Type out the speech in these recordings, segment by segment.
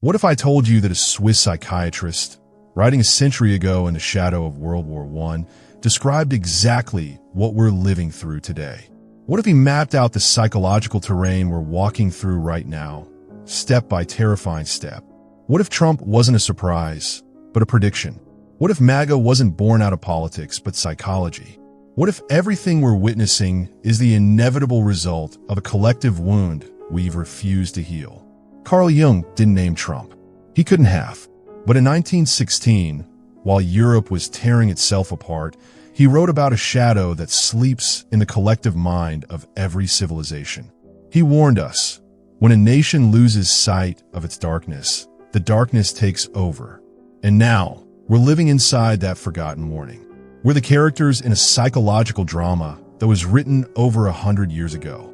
What if I told you that a Swiss psychiatrist, writing a century ago in the shadow of World War I, described exactly what we're living through today? What if he mapped out the psychological terrain we're walking through right now, step by terrifying step? What if Trump wasn't a surprise, but a prediction? What if MAGA wasn't born out of politics, but psychology? What if everything we're witnessing is the inevitable result of a collective wound we've refused to heal? Carl Jung didn't name Trump. He couldn't have. But in 1916, while Europe was tearing itself apart, he wrote about a shadow that sleeps in the collective mind of every civilization. He warned us, when a nation loses sight of its darkness, the darkness takes over. And now, we're living inside that forgotten warning. We're the characters in a psychological drama that was written over 100 years ago.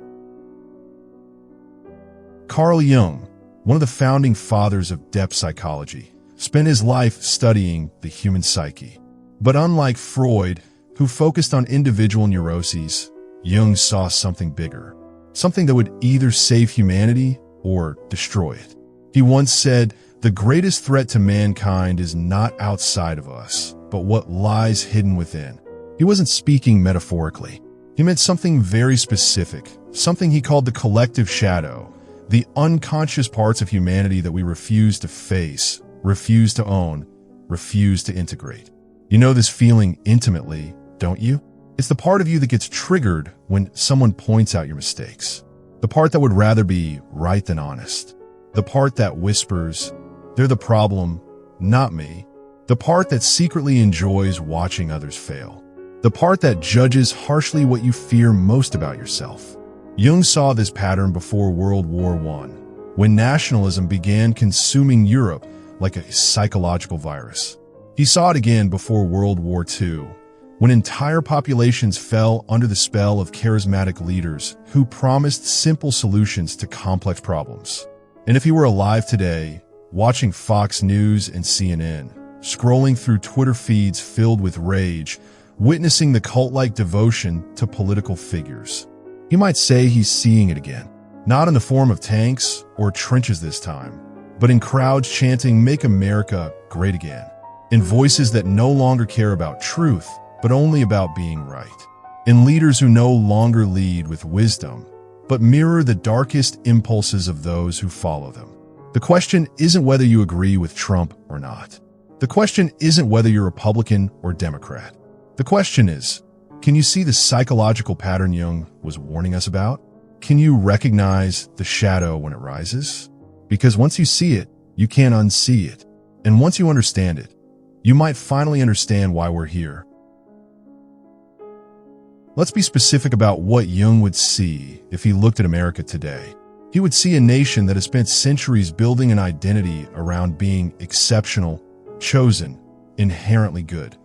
Carl Jung, one of the founding fathers of depth psychology, spent his life studying the human psyche. But unlike Freud, who focused on individual neuroses, Jung saw something bigger, something that would either save humanity or destroy it. He once said, "The greatest threat to mankind is not outside of us, but what lies hidden within." He wasn't speaking metaphorically. He meant something very specific, something he called the collective shadow, the unconscious parts of humanity that we refuse to face, refuse to own, refuse to integrate. You know this feeling intimately, don't you? It's the part of you that gets triggered when someone points out your mistakes. The part that would rather be right than honest. The part that whispers, "They're the problem, not me." The part that secretly enjoys watching others fail. The part that judges harshly what you fear most about yourself. Jung saw this pattern before World War I, when nationalism began consuming Europe like a psychological virus. He saw it again before World War II, when entire populations fell under the spell of charismatic leaders who promised simple solutions to complex problems. And if he were alive today, watching Fox News and CNN, scrolling through Twitter feeds filled with rage, witnessing the cult-like devotion to political figures, he might say he's seeing it again, not in the form of tanks or trenches this time, but in crowds chanting "Make America Great Again," in voices that no longer care about truth, but only about being right, in leaders who no longer lead with wisdom, but mirror the darkest impulses of those who follow them. The question isn't whether you agree with Trump or not. The question isn't whether you're Republican or Democrat. The question is, can you see the psychological pattern Jung was warning us about? Can you recognize the shadow when it rises? Because once you see it, you can't unsee it. And once you understand it, you might finally understand why we're here. Let's be specific about what Jung would see if he looked at America today. He would see a nation that has spent centuries building an identity around being exceptional, chosen, inherently good,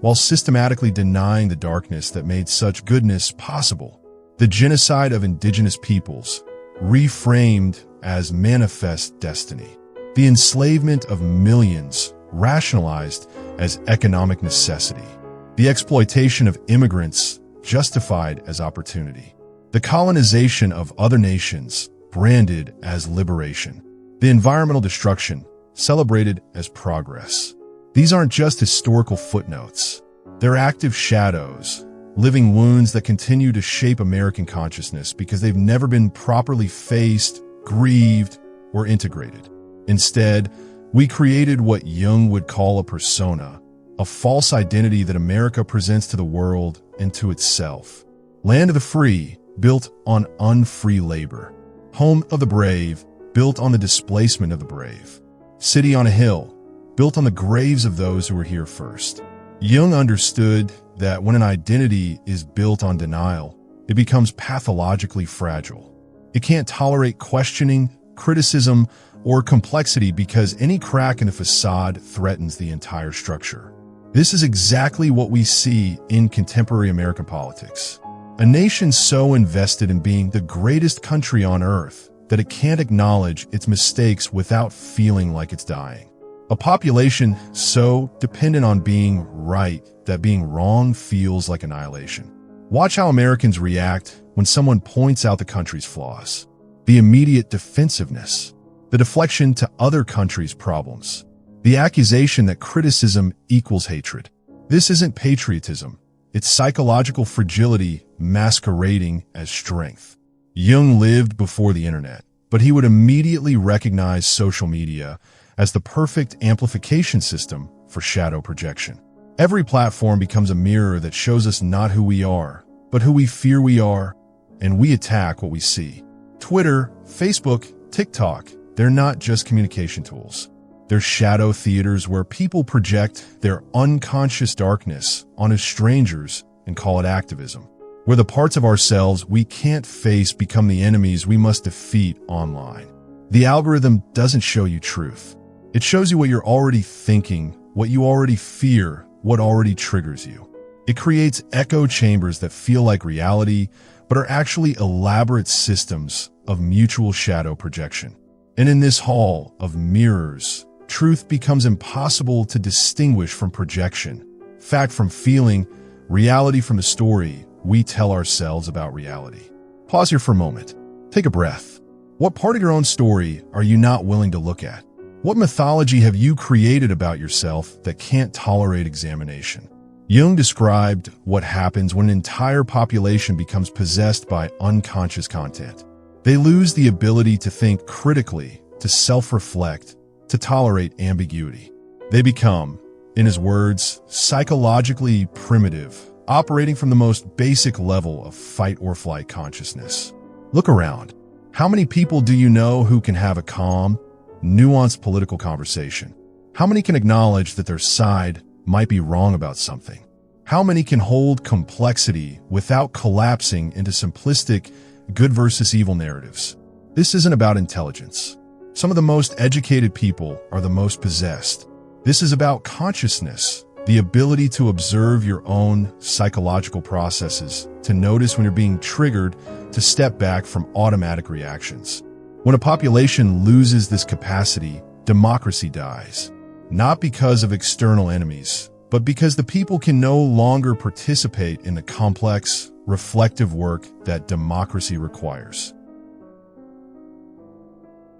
while systematically denying the darkness that made such goodness possible. The genocide of indigenous peoples, reframed as manifest destiny. The enslavement of millions, rationalized as economic necessity. The exploitation of immigrants, justified as opportunity. The colonization of other nations, branded as liberation. The environmental destruction, celebrated as progress. These aren't just historical footnotes. They're active shadows, living wounds that continue to shape American consciousness because they've never been properly faced, grieved, or integrated. Instead, we created what Jung would call a persona, a false identity that America presents to the world and to itself. Land of the free, built on unfree labor. Home of the brave, built on the displacement of the brave. City on a hill, built on the graves of those who were here first. Jung understood that when an identity is built on denial, it becomes pathologically fragile. It can't tolerate questioning, criticism, or complexity because any crack in the facade threatens the entire structure. This is exactly what we see in contemporary American politics. A nation so invested in being the greatest country on earth that it can't acknowledge its mistakes without feeling like it's dying. A population so dependent on being right that being wrong feels like annihilation. Watch how Americans react when someone points out the country's flaws. The immediate defensiveness, the deflection to other countries' problems, the accusation that criticism equals hatred. This isn't patriotism. It's psychological fragility masquerading as strength. Jung lived before the internet, but he would immediately recognize social media as the perfect amplification system for shadow projection. Every platform becomes a mirror that shows us not who we are, but who we fear we are, and we attack what we see. Twitter, Facebook, TikTok, they're not just communication tools. They're shadow theaters where people project their unconscious darkness onto strangers and call it activism, where the parts of ourselves we can't face become the enemies we must defeat online. The algorithm doesn't show you truth. It shows you what you're already thinking, what you already fear, what already triggers you. It creates echo chambers that feel like reality, but are actually elaborate systems of mutual shadow projection. And in this hall of mirrors, truth becomes impossible to distinguish from projection, fact from feeling, reality from the story we tell ourselves about reality. Pause here for a moment. Take a breath. What part of your own story are you not willing to look at? What mythology have you created about yourself that can't tolerate examination? Jung described what happens when an entire population becomes possessed by unconscious content. They lose the ability to think critically, to self-reflect, to tolerate ambiguity. They become, in his words, psychologically primitive, operating from the most basic level of fight or flight consciousness. Look around. How many people do you know who can have a calm, nuanced political conversation? How many can acknowledge that their side might be wrong about something? How many can hold complexity without collapsing into simplistic good versus evil narratives? This isn't about intelligence. Some of the most educated people are the most possessed. This is about consciousness, the ability to observe your own psychological processes, to notice when you're being triggered, to step back from automatic reactions. When a population loses this capacity, democracy dies. Not because of external enemies, but because the people can no longer participate in the complex, reflective work that democracy requires.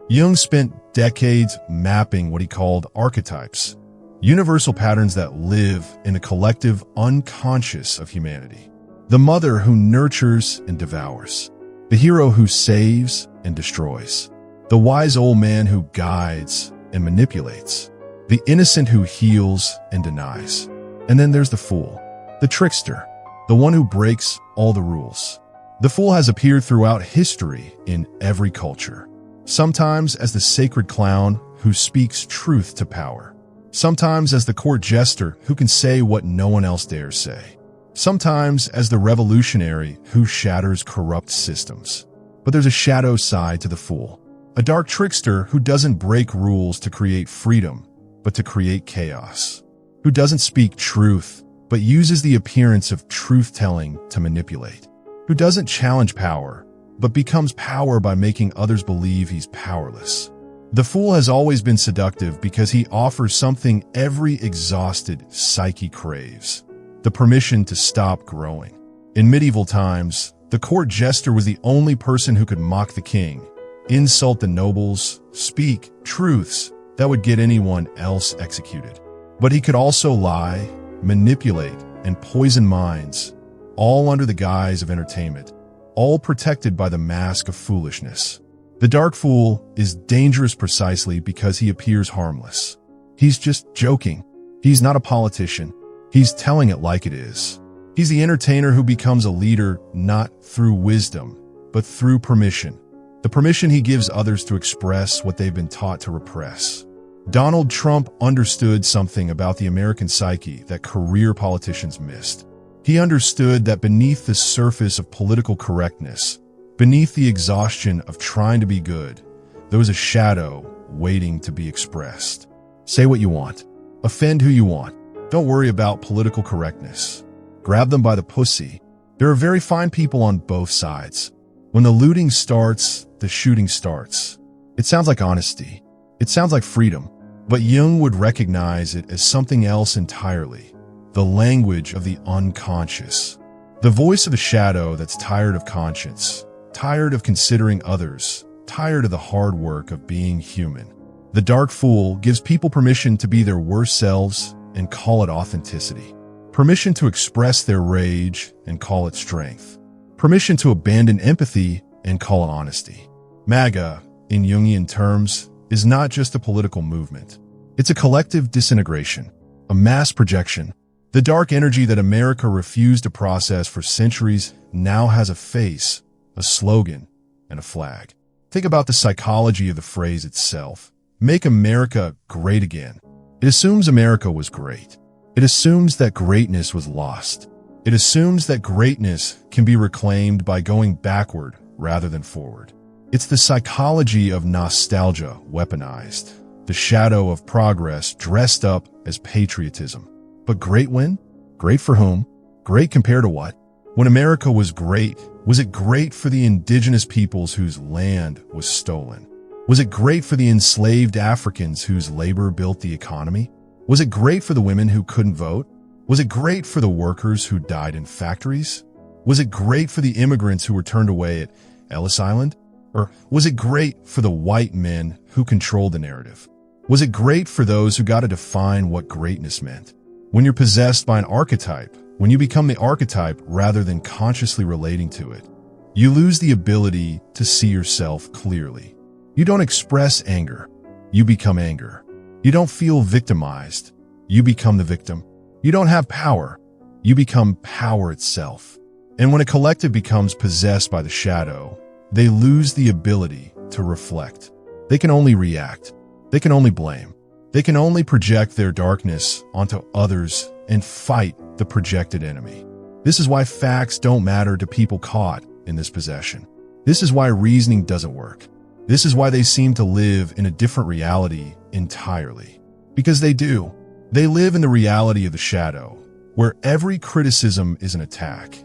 Jung spent decades mapping what he called archetypes, universal patterns that live in the collective unconscious of humanity. The mother who nurtures and devours, the hero who saves and destroys, the wise old man who guides and manipulates, the innocent who heals and denies. And then there's the fool, the trickster, the one who breaks all the rules. The fool has appeared throughout history in every culture, sometimes as the sacred clown who speaks truth to power, sometimes as the court jester who can say what no one else dares say, sometimes as the revolutionary who shatters corrupt systems. But there's a shadow side to the fool, a dark trickster who doesn't break rules to create freedom, but to create chaos, who doesn't speak truth, but uses the appearance of truth-telling to manipulate, who doesn't challenge power, but becomes power by making others believe he's powerless. The fool has always been seductive because he offers something every exhausted psyche craves: the permission to stop growing. In medieval times, the court jester was the only person who could mock the king, insult the nobles, speak truths that would get anyone else executed. But he could also lie, manipulate, and poison minds, all under the guise of entertainment, all protected by the mask of foolishness. The dark fool is dangerous precisely because he appears harmless. He's just joking. He's not a politician. He's telling it like it is. He's the entertainer who becomes a leader not through wisdom, but through permission. The permission he gives others to express what they've been taught to repress. Donald Trump understood something about the American psyche that career politicians missed. He understood that beneath the surface of political correctness, beneath the exhaustion of trying to be good, there was a shadow waiting to be expressed. Say what you want. Offend who you want. Don't worry about political correctness. Grab them by the pussy. There are very fine people on both sides. When the looting starts, the shooting starts. It sounds like honesty. It sounds like freedom. But Jung would recognize it as something else entirely: the language of the unconscious. The voice of the shadow that's tired of conscience, tired of considering others, tired of the hard work of being human. The dark fool gives people permission to be their worst selves and call it authenticity. Permission to express their rage and call it strength. Permission to abandon empathy and call it honesty. MAGA, in Jungian terms, is not just a political movement. It's a collective disintegration, a mass projection. The dark energy that America refused to process for centuries now has a face, a slogan, and a flag. Think about the psychology of the phrase itself. Make America great again. It assumes America was great. It assumes that greatness was lost. It assumes that greatness can be reclaimed by going backward rather than forward. It's the psychology of nostalgia weaponized, the shadow of progress dressed up as patriotism. But great when? Great for whom? Great compared to what? When America was it great for the indigenous peoples whose land was stolen? Was it great for the enslaved Africans whose labor built the economy? Was it great for the women who couldn't vote? Was it great for the workers who died in factories? Was it great for the immigrants who were turned away at Ellis Island? Or was it great for the white men who controlled the narrative? Was it great for those who got to define what greatness meant? When you're possessed by an archetype, when you become the archetype rather than consciously relating to it, you lose the ability to see yourself clearly. You don't express anger, you become anger. You don't feel victimized, you become the victim. You don't have power, you become power itself. And when a collective becomes possessed by the shadow, they lose the ability to reflect. They can only react. They can only blame. They can only project their darkness onto others and fight the projected enemy. This is why facts don't matter to people caught in this possession. This is why reasoning doesn't work. This is why they seem to live in a different reality entirely. Because they do. They live in the reality of the shadow, where every criticism is an attack,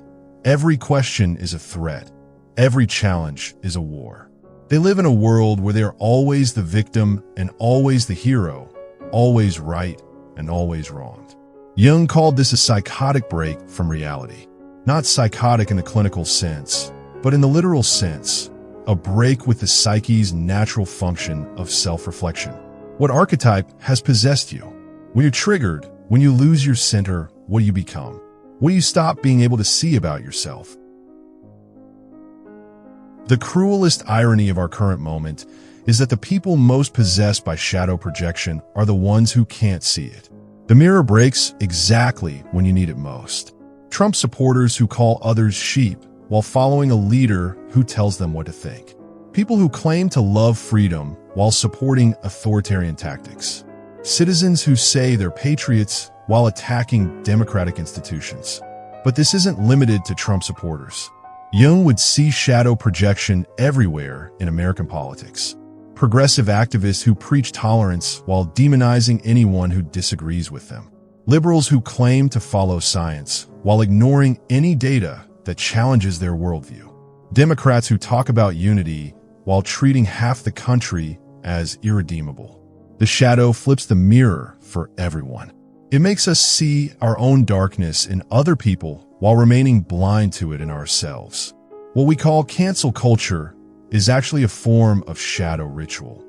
every question is a threat, every challenge is a war. They live in a world where they're always the victim and always the hero, always right and always wronged. Jung called this a psychotic break from reality. Not psychotic in the clinical sense, but in the literal sense, a break with the psyche's natural function of self-reflection. What archetype has possessed you? When you're triggered, when you lose your center, what do you become? What do you stop being able to see about yourself? The cruelest irony of our current moment is that the people most possessed by shadow projection are the ones who can't see it. The mirror breaks exactly when you need it most. Trump supporters who call others sheep while following a leader who tells them what to think. People who claim to love freedom while supporting authoritarian tactics. Citizens who say they're patriots while attacking democratic institutions. But this isn't limited to Trump supporters. Jung would see shadow projection everywhere in American politics. Progressive activists who preach tolerance while demonizing anyone who disagrees with them. Liberals who claim to follow science while ignoring any data that challenges their worldview. Democrats who talk about unity while treating half the country as irredeemable. The shadow flips the mirror for everyone. It makes us see our own darkness in other people while remaining blind to it in ourselves. What we call cancel culture is actually a form of shadow ritual.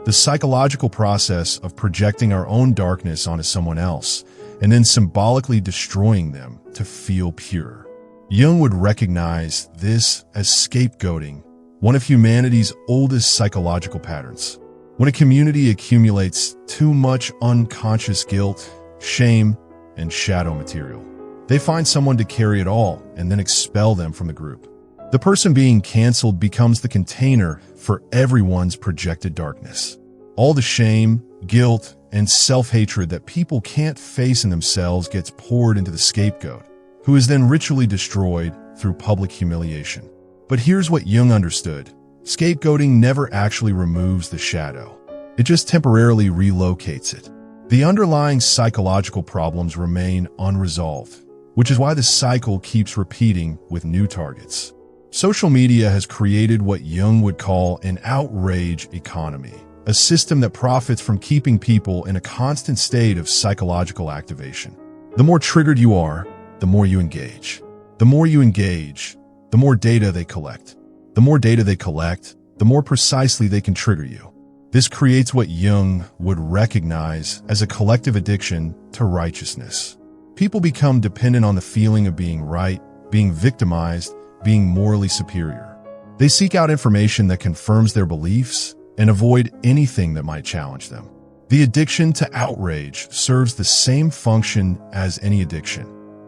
The psychological process of projecting our own darkness onto someone else and then symbolically destroying them to feel pure. Jung would recognize this as scapegoating, one of humanity's oldest psychological patterns. When a community accumulates too much unconscious guilt, shame, and shadow material, they find someone to carry it all and then expel them from the group. The person being canceled becomes the container for everyone's projected darkness. All the shame, guilt, and self-hatred that people can't face in themselves gets poured into the scapegoat, who is then ritually destroyed through public humiliation. But here's what Jung understood. Scapegoating never actually removes the shadow. It just temporarily relocates it. The underlying psychological problems remain unresolved, which is why the cycle keeps repeating with new targets. Social media has created what Jung would call an outrage economy, a system that profits from keeping people in a constant state of psychological activation. The more triggered you are, the more you engage. The more you engage, the more data they collect. The more data they collect, the more precisely they can trigger you. This creates what Jung would recognize as a collective addiction to righteousness. People become dependent on the feeling of being right, being victimized, being morally superior. They seek out information that confirms their beliefs and avoid anything that might challenge them. The addiction to outrage serves the same function as any addiction.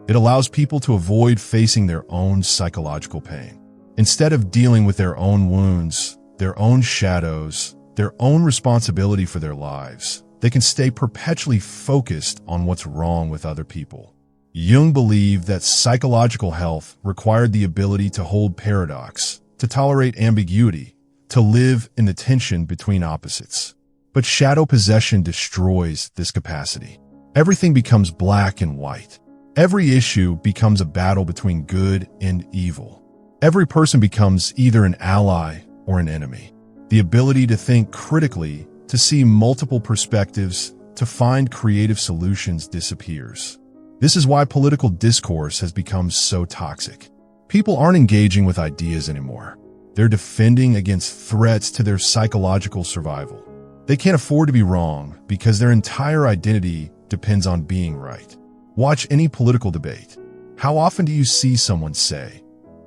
It allows people to avoid facing their own psychological pain. Instead of dealing with their own wounds, their own shadows, their own responsibility for their lives, they can stay perpetually focused on what's wrong with other people. Jung believed that psychological health required the ability to hold paradox, to tolerate ambiguity, to live in the tension between opposites. But shadow possession destroys this capacity. Everything becomes black and white. Every issue becomes a battle between good and evil. Every person becomes either an ally or an enemy. The ability to think critically, to see multiple perspectives, to find creative solutions disappears. This is why political discourse has become so toxic. People aren't engaging with ideas anymore. They're defending against threats to their psychological survival. They can't afford to be wrong because their entire identity depends on being right. Watch any political debate. How often do you see someone say,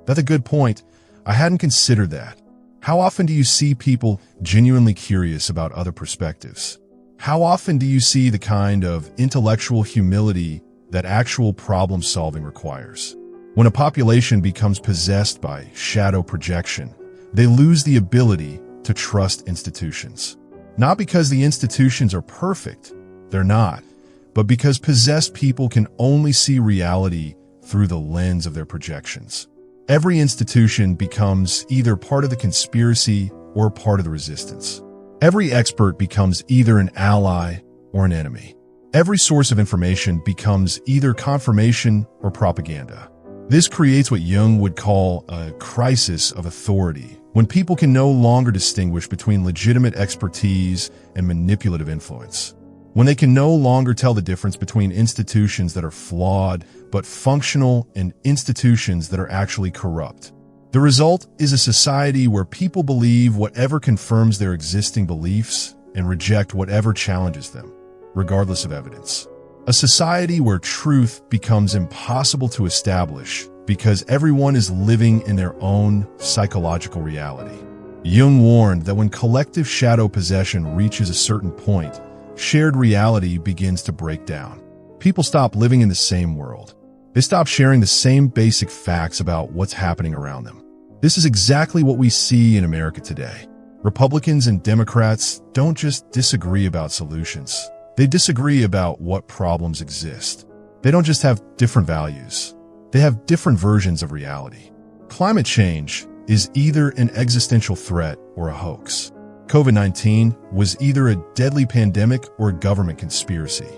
"That's a good point. I hadn't considered that." How often do you see people genuinely curious about other perspectives? How often do you see the kind of intellectual humility that actual problem solving requires? When a population becomes possessed by shadow projection, they lose the ability to trust institutions. Not because the institutions are perfect, they're not, but because possessed people can only see reality through the lens of their projections. Every institution becomes either part of the conspiracy or part of the resistance. Every expert becomes either an ally or an enemy. Every source of information becomes either confirmation or propaganda. This creates what Jung would call a crisis of authority, when people can no longer distinguish between legitimate expertise and manipulative influence. When they can no longer tell the difference between institutions that are flawed but functional and institutions that are actually corrupt. The result is a society where people believe whatever confirms their existing beliefs and reject whatever challenges them, regardless of evidence. A society where truth becomes impossible to establish because everyone is living in their own psychological reality. Jung warned that when collective shadow possession reaches a certain point, shared reality begins to break down. People stop living in the same world. They stop sharing the same basic facts about what's happening around them. This is exactly what we see in America today. Republicans and Democrats don't just disagree about solutions. They disagree about what problems exist. They don't just have different values. They have different versions of reality. Climate change is either an existential threat or a hoax. COVID-19 was either a deadly pandemic or a government conspiracy.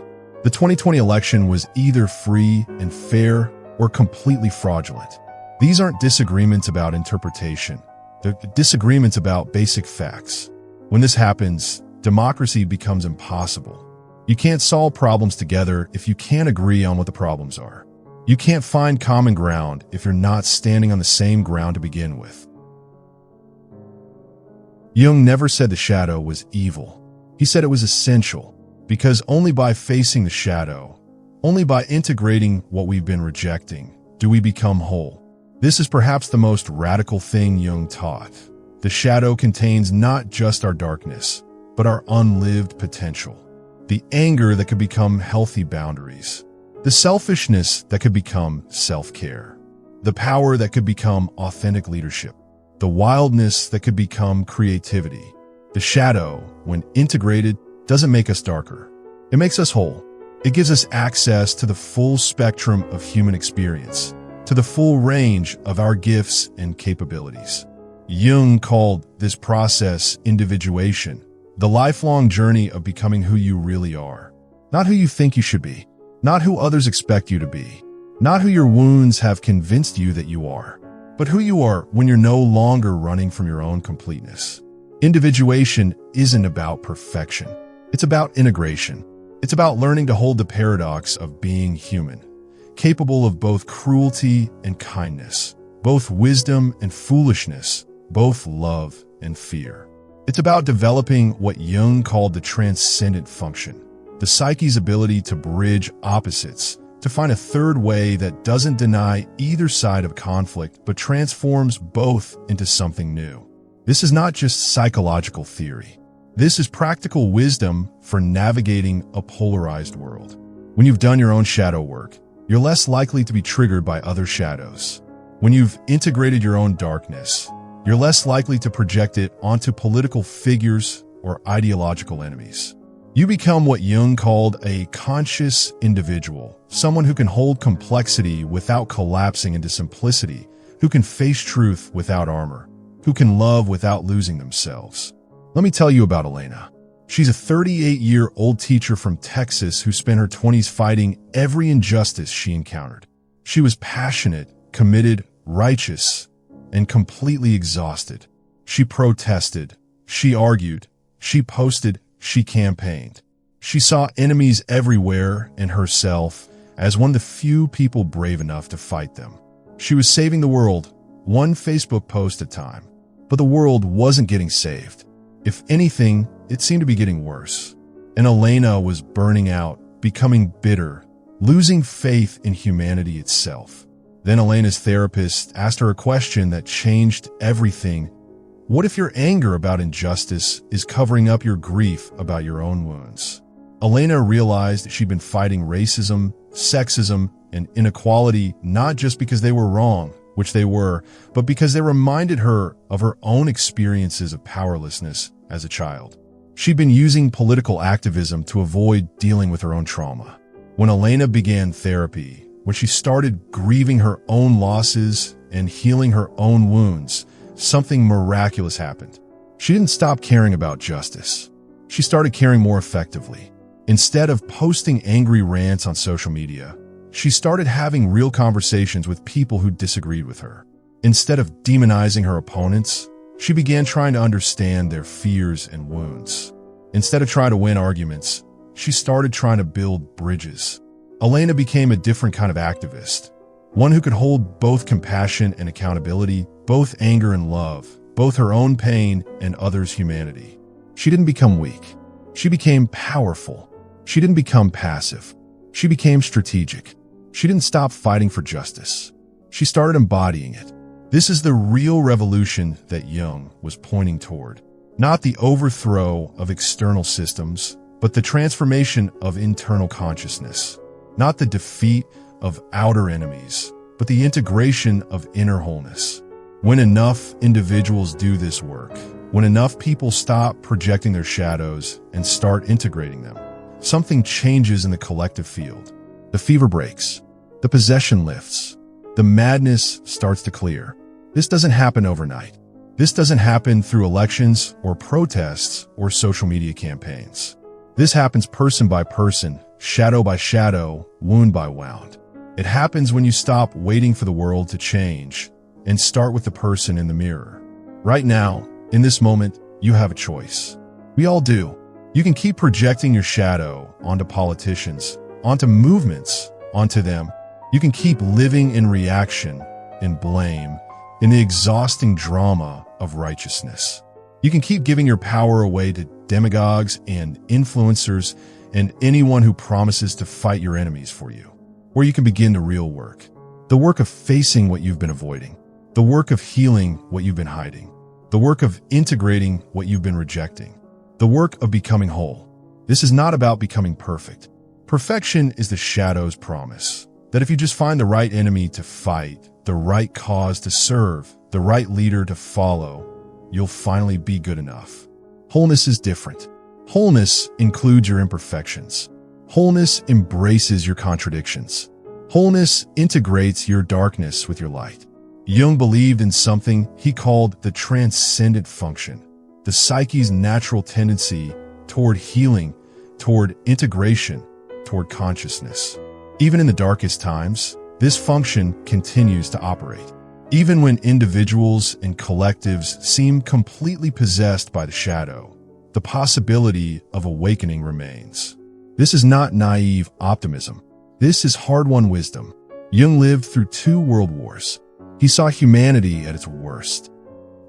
The 2020 election was either free and fair or completely fraudulent. These aren't disagreements about interpretation. They're disagreements about basic facts. When this happens, democracy becomes impossible. You can't solve problems together if you can't agree on what the problems are. You can't find common ground if you're not standing on the same ground to begin with. Jung never said the shadow was evil. He said it was essential, because only by facing the shadow, only by integrating what we've been rejecting, do we become whole. This is perhaps the most radical thing Jung taught. The shadow contains not just our darkness, but our unlived potential. The anger that could become healthy boundaries. The selfishness that could become self-care. The power that could become authentic leadership. The wildness that could become creativity. The shadow, when integrated, doesn't make us darker. It makes us whole. It gives us access to the full spectrum of human experience, to the full range of our gifts and capabilities. Jung called this process individuation, the lifelong journey of becoming who you really are. Not who you think you should be, not who others expect you to be, not who your wounds have convinced you that you are, but who you are when you're no longer running from your own completeness. Individuation isn't about perfection. It's about integration. It's about learning to hold the paradox of being human, capable of both cruelty and kindness, both wisdom and foolishness, both love and fear. It's about developing what Jung called the transcendent function, the psyche's ability to bridge opposites, to find a third way that doesn't deny either side of conflict but transforms both into something new. This is not just psychological theory. This is practical wisdom for navigating a polarized world. When you've done your own shadow work, you're less likely to be triggered by other shadows. When you've integrated your own darkness, you're less likely to project it onto political figures or ideological enemies. You become what Jung called a conscious individual, someone who can hold complexity without collapsing into simplicity, who can face truth without armor, who can love without losing themselves. Let me tell you about Elena. She's a 38-year-old teacher from Texas who spent her 20s fighting every injustice she encountered. She was passionate, committed, righteous, and completely exhausted. She protested, she argued, she posted, she campaigned. She saw enemies everywhere and herself as one of the few people brave enough to fight them. She was saving the world, one Facebook post at a time. But the world wasn't getting saved. If anything, it seemed to be getting worse. And Elena was burning out, becoming bitter, losing faith in humanity itself. Then Elena's therapist asked her a question that changed everything. What if your anger about injustice is covering up your grief about your own wounds? Elena realized she'd been fighting racism, sexism, and inequality not just because they were wrong, which they were, but because they reminded her of her own experiences of powerlessness as a child. She'd been using political activism to avoid dealing with her own trauma. When Elena began therapy, when she started grieving her own losses and healing her own wounds, something miraculous happened. She didn't stop caring about justice. She started caring more effectively. Instead of posting angry rants on social media, she started having real conversations with people who disagreed with her. Instead of demonizing her opponents, she began trying to understand their fears and wounds. Instead of trying to win arguments, she started trying to build bridges. Elena became a different kind of activist, one who could hold both compassion and accountability, both anger and love, both her own pain and others' humanity. She didn't become weak. She became powerful. She didn't become passive. She became strategic. She didn't stop fighting for justice. She started embodying it. This is the real revolution that Jung was pointing toward. Not the overthrow of external systems, but the transformation of internal consciousness. Not the defeat of outer enemies, but the integration of inner wholeness. When enough individuals do this work, when enough people stop projecting their shadows and start integrating them, something changes in the collective field. The fever breaks. The possession lifts. The madness starts to clear. This doesn't happen overnight. This doesn't happen through elections or protests or social media campaigns. This happens person by person, shadow by shadow, wound by wound. It happens when you stop waiting for the world to change and start with the person in the mirror. Right now, in this moment, you have a choice. We all do. You can keep projecting your shadow onto politicians, onto movements, onto them. You can keep living in reaction, in blame, in the exhausting drama of righteousness. You can keep giving your power away to demagogues and influencers and anyone who promises to fight your enemies for you. Or you can begin the real work. The work of facing what you've been avoiding. The work of healing what you've been hiding. The work of integrating what you've been rejecting. The work of becoming whole. This is not about becoming perfect. Perfection is the shadow's promise that if you just find the right enemy to fight, the right cause to serve, the right leader to follow, you'll finally be good enough. Wholeness is different. Wholeness includes your imperfections. Wholeness embraces your contradictions. Wholeness integrates your darkness with your light. Jung believed in something he called the transcendent function, the psyche's natural tendency toward healing, toward integration, toward consciousness. Even in the darkest times, this function continues to operate. Even when individuals and collectives seem completely possessed by the shadow, the possibility of awakening remains. This is not naive optimism. This is hard-won wisdom. Jung lived through 2 world wars. He saw humanity at its worst.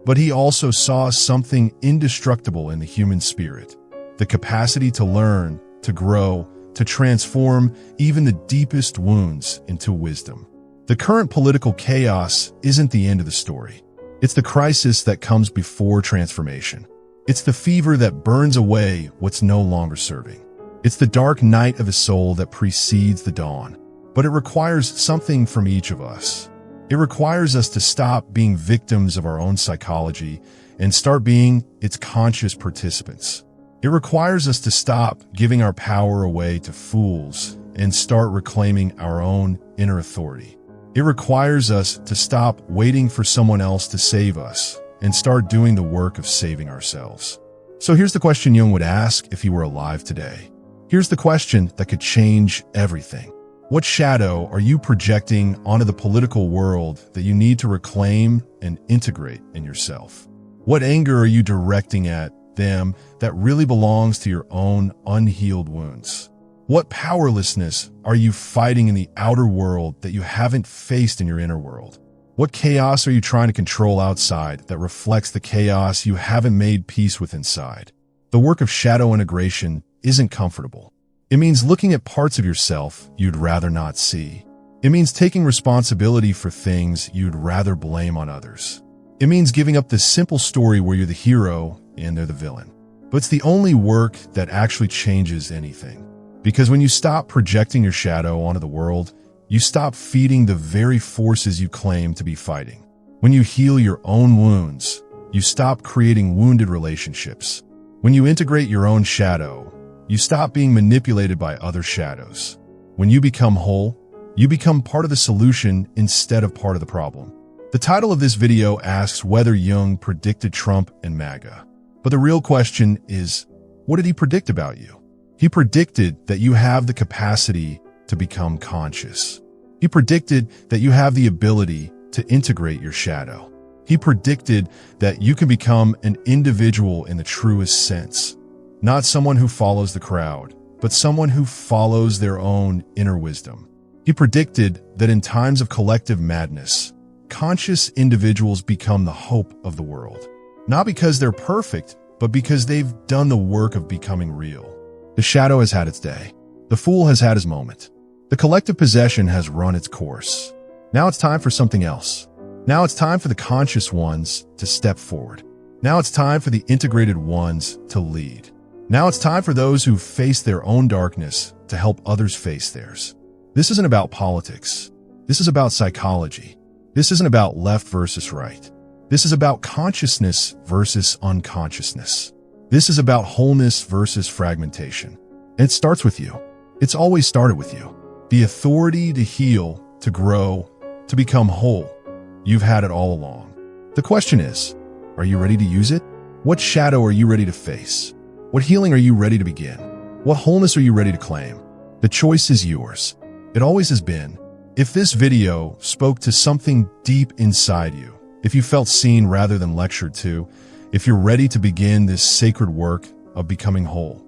But he also saw something indestructible in the human spirit, the capacity to learn, to grow, to transform even the deepest wounds into wisdom. The current political chaos isn't the end of the story. It's the crisis that comes before transformation. It's the fever that burns away what's no longer serving. It's the dark night of a soul that precedes the dawn. But it requires something from each of us. It requires us to stop being victims of our own psychology and start being its conscious participants. It requires us to stop giving our power away to fools and start reclaiming our own inner authority. It requires us to stop waiting for someone else to save us and start doing the work of saving ourselves. So here's the question Jung would ask if he were alive today. Here's the question that could change everything. What shadow are you projecting onto the political world that you need to reclaim and integrate in yourself? What anger are you directing at them that really belongs to your own unhealed wounds? What powerlessness are you fighting in the outer world that you haven't faced in your inner world? What chaos are you trying to control outside that reflects the chaos you haven't made peace with inside? The work of shadow integration isn't comfortable. It means looking at parts of yourself you'd rather not see. It means taking responsibility for things you'd rather blame on others. It means giving up the simple story where you're the hero and they're the villain. But it's the only work that actually changes anything. Because when you stop projecting your shadow onto the world, you stop feeding the very forces you claim to be fighting. When you heal your own wounds, you stop creating wounded relationships. When you integrate your own shadow, you stop being manipulated by other shadows. When you become whole, you become part of the solution instead of part of the problem. The title of this video asks whether Jung predicted Trump and MAGA. But the real question is, what did he predict about you? He predicted that you have the capacity to become conscious. He predicted that you have the ability to integrate your shadow. He predicted that you can become an individual in the truest sense. Not someone who follows the crowd, but someone who follows their own inner wisdom. He predicted that in times of collective madness, conscious individuals become the hope of the world. Not because they're perfect, but because they've done the work of becoming real. The shadow has had its day. The fool has had his moment. The collective possession has run its course. Now it's time for something else. Now it's time for the conscious ones to step forward. Now it's time for the integrated ones to lead. Now it's time for those who face their own darkness to help others face theirs. This isn't about politics. This is about psychology. This isn't about left versus right. This is about consciousness versus unconsciousness. This is about wholeness versus fragmentation. And it starts with you. It's always started with you. The authority to heal, to grow, to become whole. You've had it all along. The question is, are you ready to use it? What shadow are you ready to face? What healing are you ready to begin? What wholeness are you ready to claim? The choice is yours. It always has been. If this video spoke to something deep inside you, if you felt seen rather than lectured to, if you're ready to begin this sacred work of becoming whole,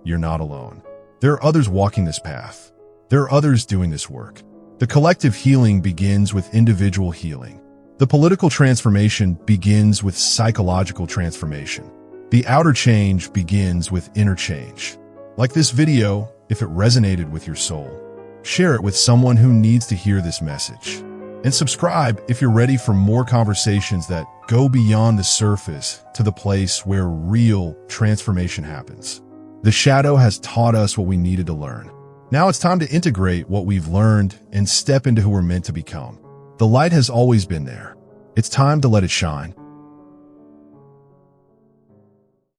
you're not alone. There are others walking this path. There are others doing this work. The collective healing begins with individual healing. The political transformation begins with psychological transformation. The outer change begins with inner change. Like this video, if it resonated with your soul, share it with someone who needs to hear this message. And subscribe if you're ready for more conversations that go beyond the surface to the place where real transformation happens. The shadow has taught us what we needed to learn. Now it's time to integrate what we've learned and step into who we're meant to become. The light has always been there. It's time to let it shine.